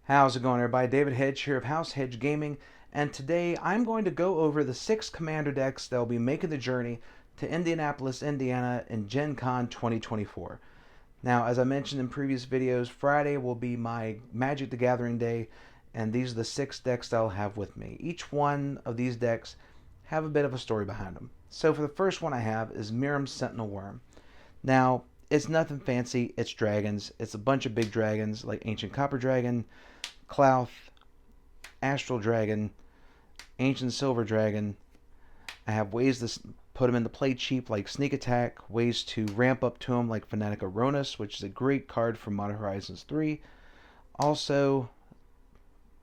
How's it going, everybody? David Hedge here of House Hedge Gaming, and today I'm going to go over the 6 commander decks that will be making the journey to Indianapolis, Indiana in Gen Con 2024. Now, as I mentioned in previous videos, Friday will be my Magic the Gathering day, and these are the 6 decks that I'll have with me. Each one of these decks have a bit of a story behind them. So for the first one I have is Miirym Sentinel Wurm. Now, it's nothing fancy, it's dragons. It's a bunch of big dragons like Ancient Copper Dragon, Clouth, Astral Dragon, Ancient Silver Dragon. I have ways to put them into play cheap like Sneak Attack, ways to ramp up to them like Fanatic Aronis, which is a great card from Modern Horizons 3. Also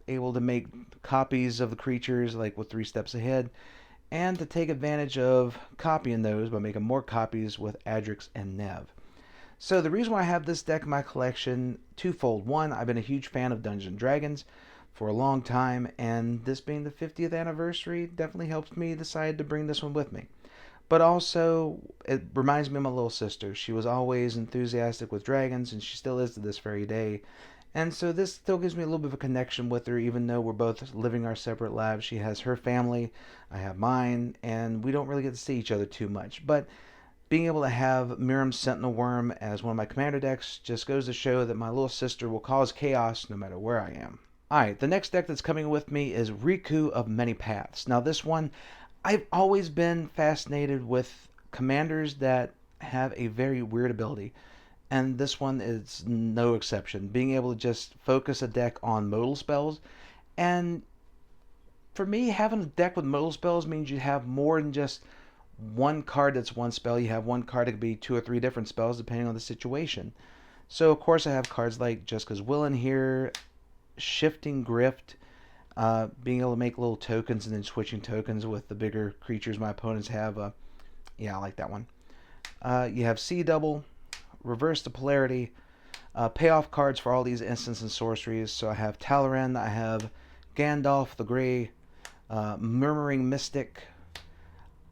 able to make copies of the creatures like with 3 steps ahead, and to take advantage of copying those by making more copies with Adrix and Nev. So the reason why I have this deck in my collection, twofold. One, I've been a huge fan of Dungeons & Dragons for a long time, and this being the 50th anniversary definitely helped me decide to bring this one with me. But also, it reminds me of my little sister. She was always enthusiastic with dragons, and she still is to this very day. And so this still gives me a little bit of a connection with her, even though we're both living our separate lives. She has her family, I have mine, and we don't really get to see each other too much. But being able to have Miirym Sentinel Wurm as one of my commander decks just goes to show that my little sister will cause chaos no matter where I am. Alright, the next deck that's coming with me is Riku of Many Paths. Now this one, I've always been fascinated with commanders that have a very weird ability, and this one is no exception. Being able to just focus a deck on modal spells, and for me, having a deck with modal spells means you have more than just one card that's one spell. You have one card that could be 2 or 3 different spells depending on the situation. So of course I have cards like Jessica's Will in here, Shifting Grift, being able to make little tokens and then switching tokens with the bigger creatures my opponents have. Yeah, I like that one. You have Sea Double, Reverse the Polarity, payoff cards for all these instants and sorceries. So I have Talaran, I have Gandalf the Grey, Murmuring Mystic,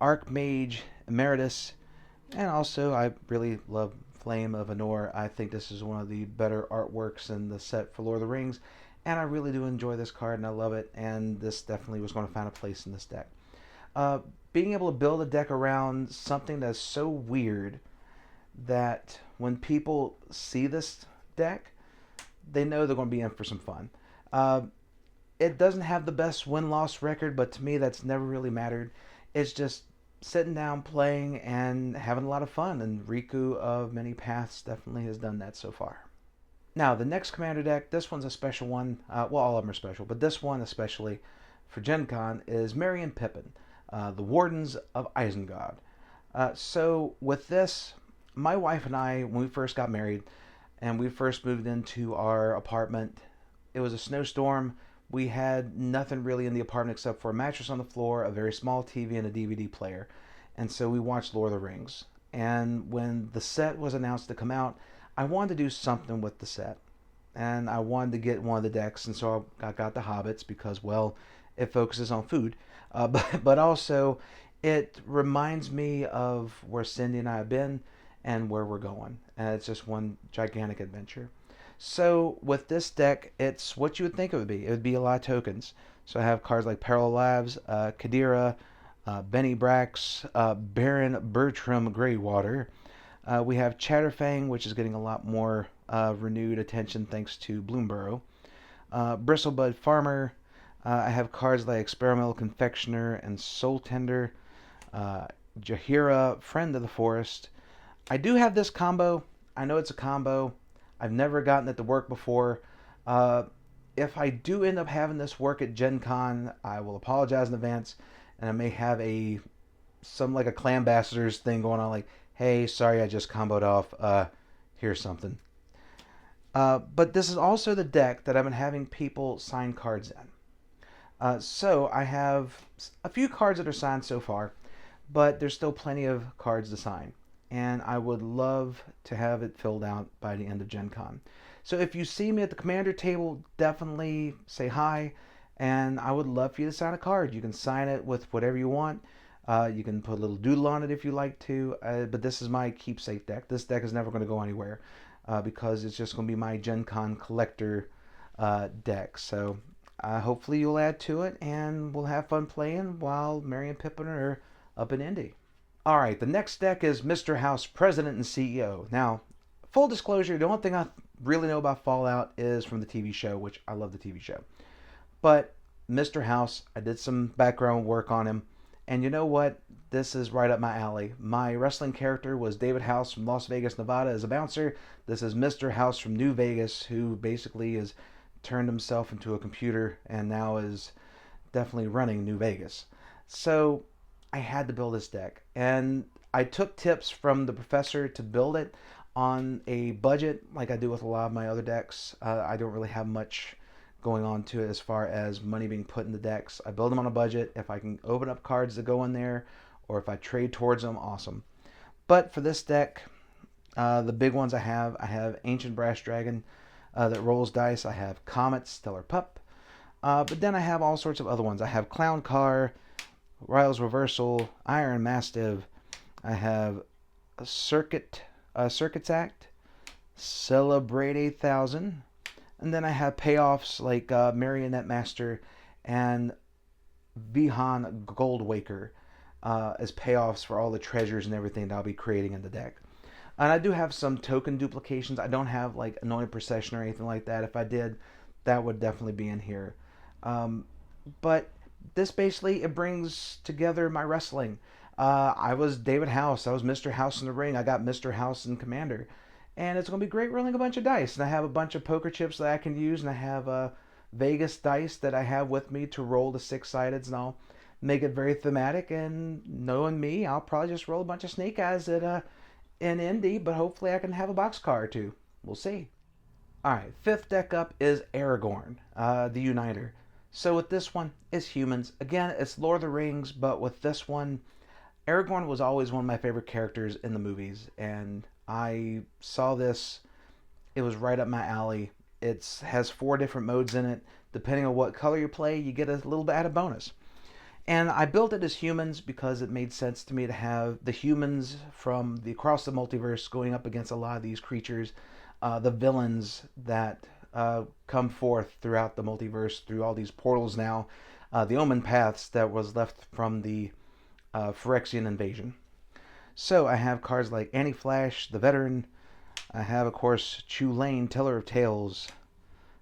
Archmage Emeritus, and also I really love Flame of Anor. I think this is one of the better artworks in the set for Lord of the Rings, and I really do enjoy this card and I love it, and this definitely was going to find a place in this deck. Being able to build a deck around something that's so weird that when people see this deck, they know they're going to be in for some fun. It doesn't have the best win-loss record, but to me that's never really mattered. It's just sitting down, playing, and having a lot of fun, and Riku of Many Paths definitely has done that so far. Now, the next commander deck, this one's a special one. Well, all of them are special, but this one especially for Gen Con is Miirym and Pippin, the Wardens of Isenguard. So with this, my wife and I, when we first got married and we first moved into our apartment, it was a snowstorm. We had nothing really in the apartment except for a mattress on the floor, a very small TV, and a DVD player. And so we watched Lord of the Rings. And when the set was announced to come out, I wanted to do something with the set. And I wanted to get one of the decks, and so I got the Hobbits because, well, it focuses on food. But also, it reminds me of where Cindy and I have been and where we're going. And it's just one gigantic adventure. So with this deck, it's what you would think it would be. It would be a lot of tokens. So I have cards like Parallel Lives, Kadira, Benny Brax, Baron Bertram Greywater. We have Chatterfang, which is getting a lot more renewed attention thanks to Bloomborough. Bristlebud Farmer. I have cards like Experimental Confectioner and Soul Tender. Jaheira, Friend of the Forest. I do have this combo. I know it's a combo. I've never gotten it to work before. If I do end up having this work at Gen Con, I will apologize in advance, and I may have some like a Clambassadors thing going on, like, hey, sorry I just comboed off, here's something. But this is also the deck that I've been having people sign cards in. So I have a few cards that are signed so far, but there's still plenty of cards to sign. And I would love to have it filled out by the end of Gen Con. So if you see me at the commander table, definitely say hi, and I would love for you to sign a card. You can sign it with whatever you want. You can put a little doodle on it if you like to, but this is my keepsake deck. This deck is never going to go anywhere because it's just going to be my Gen Con collector deck. So hopefully you'll add to it, and we'll have fun playing while Miirym and Pippin are up in Indy. All right, the next deck is Mr. House, President and CEO. Now, full disclosure, the only thing I really know about Fallout is from the TV show, which I love the TV show. But Mr. House, I did some background work on him, and you know what? This is right up my alley. My wrestling character was David House from Las Vegas, Nevada as a bouncer. This is Mr. House from New Vegas, who basically has turned himself into a computer and now is definitely running New Vegas. So I had to build this deck, and I took tips from the professor to build it on a budget like I do with a lot of my other decks. I don't really have much going on to it as far as money being put in the decks. I build them on a budget. If I can open up cards that go in there, or if I trade towards them, awesome. But for this deck, the big ones I have Ancient Brass Dragon that rolls dice. I have Comet, Stellar Pup. But then I have all sorts of other ones. I have Clown Car, Ryle's Reversal, Iron Mastiff. I have a Circuits Act, Celebrate 8000. And then I have payoffs like Marionette Master and Vihan Goldwaker as payoffs for all the treasures and everything that I'll be creating in the deck. And I do have some token duplications. I don't have like Anointed Procession or anything like that. If I did, that would definitely be in here. But this basically, it brings together my wrestling. I was David House. I was Mr. House in the ring. I got Mr. House in Commander. And it's going to be great rolling a bunch of dice. And I have a bunch of poker chips that I can use. And I have Vegas dice that I have with me to roll the 6-sideds. And I'll make it very thematic. And knowing me, I'll probably just roll a bunch of snake eyes in Indy. But hopefully I can have a boxcar or two. We'll see. Alright, fifth deck up is Aragorn, the Uniter. So with this one, it's humans. Again, it's Lord of the Rings, but with this one, Aragorn was always one of my favorite characters in the movies, and I saw this. It was right up my alley. It has 4 different modes in it. Depending on what color you play, you get a little bit added bonus. And I built it as humans because it made sense to me to have the humans from across the multiverse going up against a lot of these creatures, the villains that come forth throughout the multiverse through all these portals now, the Omen Paths that was left from the Phyrexian invasion. So I have cards like Anti-Flash, the Veteran. I have, of course, Chulainn, Teller of Tales,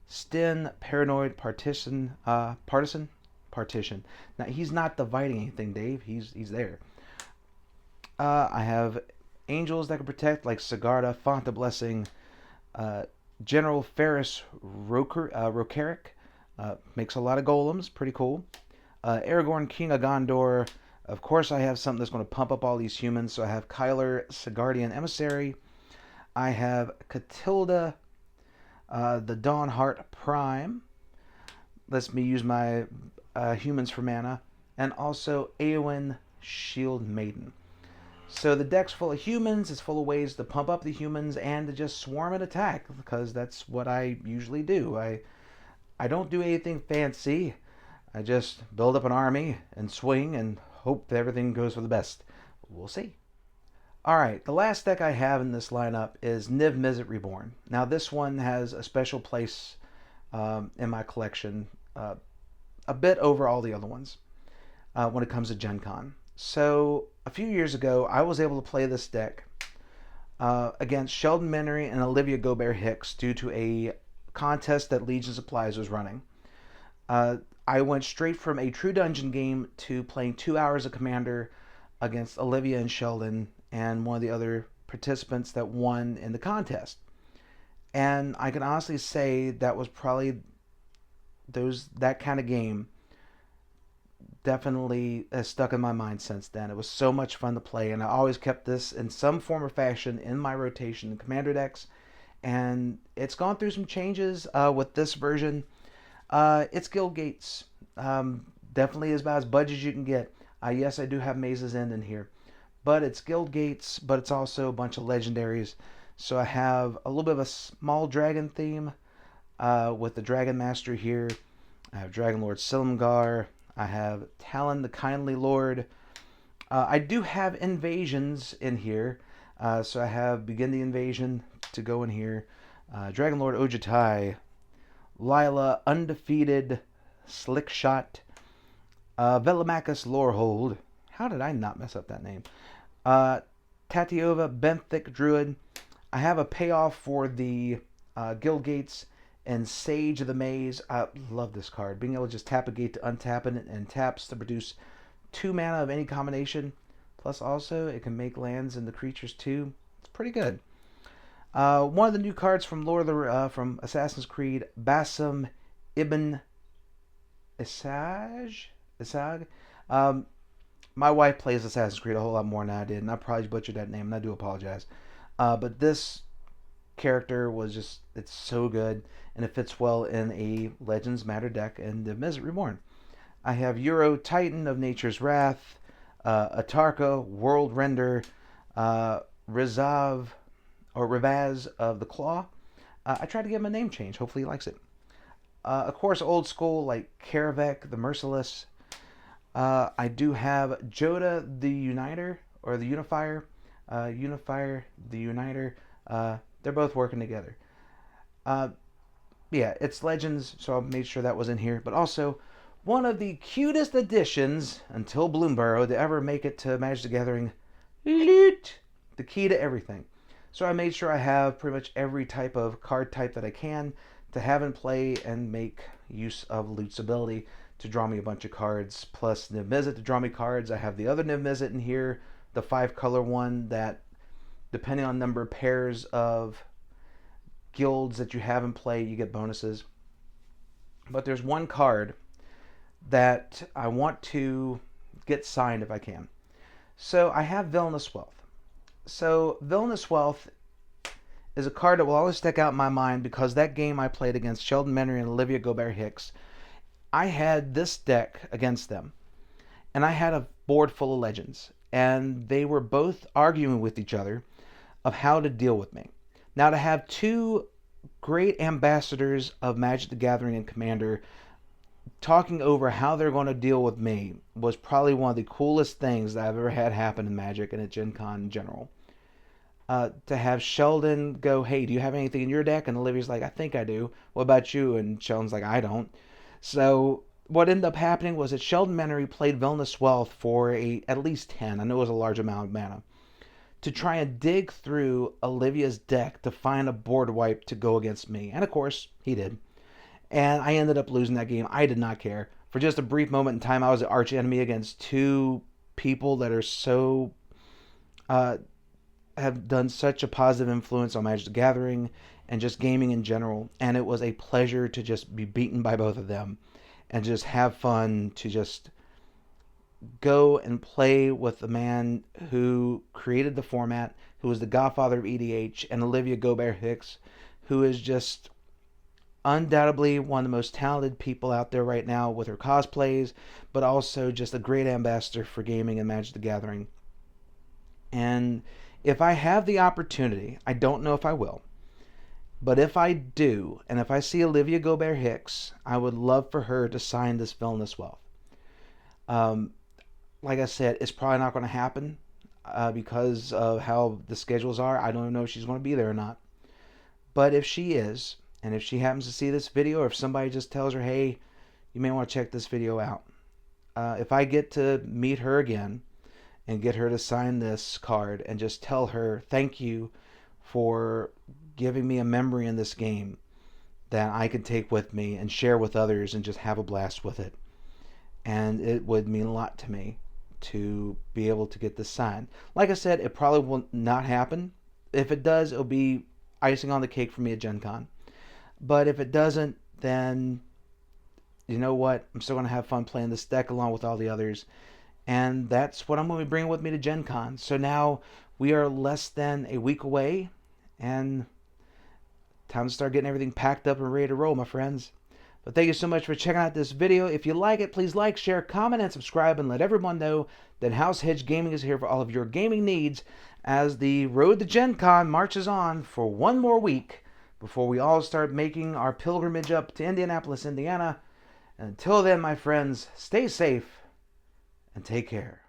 Sten, Paranoid Partisan. Now he's not dividing anything, Dave. He's there. I have angels that can protect, like Sigarda, Font of Blessing, General Ferris Rokeric. Makes a lot of golems, pretty cool. Aragorn, King of Gondor. Of course, I have something that's going to pump up all these humans. So I have Kyler, Sigardian Emissary. I have Catilda, the Dawnheart Prime. Lets me use my humans for mana. And also Eowyn, Shield Maiden. So the deck's full of humans. It's full of ways to pump up the humans and to just swarm and attack, because that's what I usually do. I don't do anything fancy. I just build up an army and swing and hope that everything goes for the best. We'll see. Alright, the last deck I have in this lineup is Niv-Mizzet Reborn. Now this one has a special place in my collection, a bit over all the other ones when it comes to GenCon. So a few years ago, I was able to play this deck against Sheldon Menery and Olivia Gobert Hicks due to a contest that Legion Supplies was running. I went straight from a true dungeon game to playing 2 hours of Commander against Olivia and Sheldon and one of the other participants that won in the contest. And I can honestly say that was probably that kind of game definitely has stuck in my mind since then. It was so much fun to play, and I always kept this in some form or fashion in my rotation in Commander decks. And it's gone through some changes with this version. It's Guild Gates. Definitely is about as budget as you can get. Yes, I do have Maze's End in here. But it's Guild Gates, but it's also a bunch of legendaries. So I have a little bit of a small dragon theme with the Dragon Master here. I have Dragon Lord Silumgar. I have Talon the Kindly Lord. I do have invasions in here. So I have Begin the Invasion to go in here. Dragon Lord Ojutai. Lila, Undefeated, Slick Shot, Velamachus Lorehold. How did I not mess up that name? Tatiova, Benthic Druid. I have a payoff for the Guild Gates and Sage of the Maze. I love this card. Being able to just tap a gate to untap it and taps to produce 2 mana of any combination. Plus also it can make lands into creatures too. It's pretty good. One of the new cards from from Assassin's Creed, Basim Ibn Isag. My wife plays Assassin's Creed a whole lot more than I did, and I probably butchered that name, and I do apologize. But this character was just, it's so good, and it fits well in a Legends Matter deck in Niv-Mizzet Reborn. I have Euro Titan of Nature's Wrath, Atarka, World Render, Rizaz of the Claw. I tried to give him a name change. Hopefully he likes it. Of course, old school like Karavek, the Merciless. I do have Joda, the Uniter, or the Unifier. Unifier, the Uniter. They're both working together. Yeah, it's Legends, so I made sure that was in here. But also, one of the cutest additions, until Bloomborough, to ever make it to Magic the Gathering, Loot! The key to everything. So I made sure I have pretty much every type of card type that I can to have in play and make use of Loot's ability to draw me a bunch of cards, plus Niv-Mizzet to draw me cards. I have the other Niv-Mizzet in here, the 5-color one that, depending on number of pairs of guilds that you have in play, you get bonuses. But there's one card that I want to get signed if I can. So I have Villainous Wealth. So Villainous Wealth is a card that will always stick out in my mind because that game I played against Sheldon Menery and Olivia Gobert-Hicks, I had this deck against them, and I had a board full of Legends, and they were both arguing with each other of how to deal with me. Now, to have 2 great ambassadors of Magic the Gathering and Commander talking over how they're going to deal with me was probably one of the coolest things that I've ever had happen in Magic and at Gen Con in general. To have Sheldon go, hey, do you have anything in your deck? And Olivia's like, I think I do. What about you? And Sheldon's like, I don't. So what ended up happening was that Sheldon Menery played Villainous Wealth for at least 10, I know it was a large amount of mana, to try and dig through Olivia's deck to find a board wipe to go against me. And of course, he did. And I ended up losing that game. I did not care. For just a brief moment in time, I was the arch enemy against 2 people that are so have done such a positive influence on Magic the Gathering and just gaming in general. And it was a pleasure to just be beaten by both of them and just have fun, to just go and play with the man who created the format, who was the godfather of EDH, and Olivia Gobert-Hicks, who is just undoubtedly one of the most talented people out there right now with her cosplays, but also just a great ambassador for gaming and Magic the Gathering. And if I have the opportunity, I don't know if I will, but if I do, and if I see Olivia Gobert-Hicks, I would love for her to sign this Villainous Wealth. Like I said, it's probably not going to happen because of how the schedules are. I don't know if she's going to be there or not. But if she is, and if she happens to see this video, or if somebody just tells her, hey, you may want to check this video out. If I get to meet her again and get her to sign this card and just tell her thank you for giving me a memory in this game that I can take with me and share with others and just have a blast with it. And it would mean a lot to me to be able to get this signed. Like I said, it probably will not happen. If it does, it'll be icing on the cake for me at Gen Con. But if it doesn't, then you know what? I'm still going to have fun playing this deck along with all the others. And that's what I'm going to be bringing with me to Gen Con. So now we are less than a week away, and time to start getting everything packed up and ready to roll, my friends. But thank you so much for checking out this video. If you like it, please like, share, comment, and subscribe, and let everyone know that House Hedge Gaming is here for all of your gaming needs as the road to Gen Con marches on for one more week before we all start making our pilgrimage up to Indianapolis, Indiana. And until then, my friends, stay safe and take care.